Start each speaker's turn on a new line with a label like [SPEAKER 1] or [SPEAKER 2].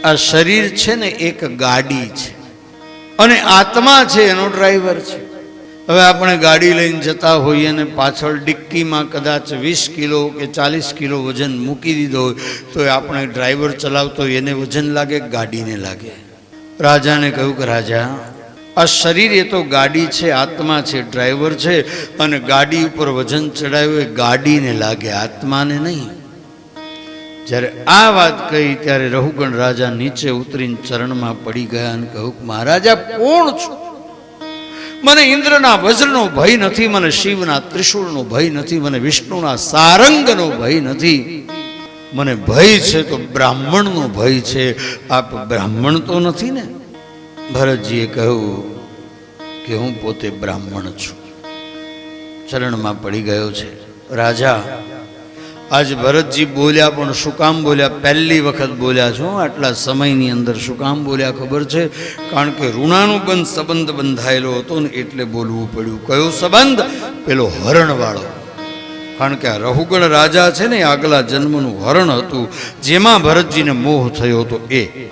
[SPEAKER 1] આ શરીર છે ને એક ગાડી છે અને આત્મા છે એનો ડ્રાઈવર છે. હવે આપણે ગાડી લઈને જતા હોઈએ અને પાછળ ડિક્કીમાં કદાચ 20 કિલો કે 40 કિલો વજન મૂકી દીધો હોય તો આપણે ડ્રાઈવર ચલાવતો હોય એને વજન લાગે, ગાડીને લાગે. રાજાને કહ્યું કે રાજા, આ શરીર એ તો ગાડી છે, આત્મા છે, ડ્રાઈવર છે, અને ગાડી ઉપર વજન ચડાવ્યું એ ગાડીને લાગે, આત્માને નહીં. જ્યારે આ વાત કહી ત્યારે રહુગણ રાજા નીચે ઉતરીને ચરણમાં પડી ગયા અને કહ્યું, મહારાજા કોણ છું? મને ઇન્દ્રના વજ્રનો ભય નથી, મને શિવના ત્રિશૂળનો ભય નથી, મને વિષ્ણુના સારંગનો ભય નથી. મને ભય છે તો બ્રાહ્મણનો ભય છે. આપ બ્રાહ્મણ તો નથી ને? ભરતજીએ કહ્યું કે હું પોતે બ્રાહ્મણ છું. ચરણમાં પડી ગયો છે. રાજા, આજ ભરતજી બોલ્યા પણ શું કામ બોલ્યા? પહેલી વખત બોલ્યા છો આટલા સમયની અંદર. શું કામ બોલ્યા ખબર છે? કારણ કે ઋણાનુબંધ સંબંધ બંધાયેલો હતો ને એટલે બોલવું પડ્યું. કયો સંબંધ? પેલો હરણવાળો. કારણ કે આ રહુગણ રાજા છે ને આગલા જન્મનું હરણ હતું જેમાં ભરતજીને મોહ થયો હતો એ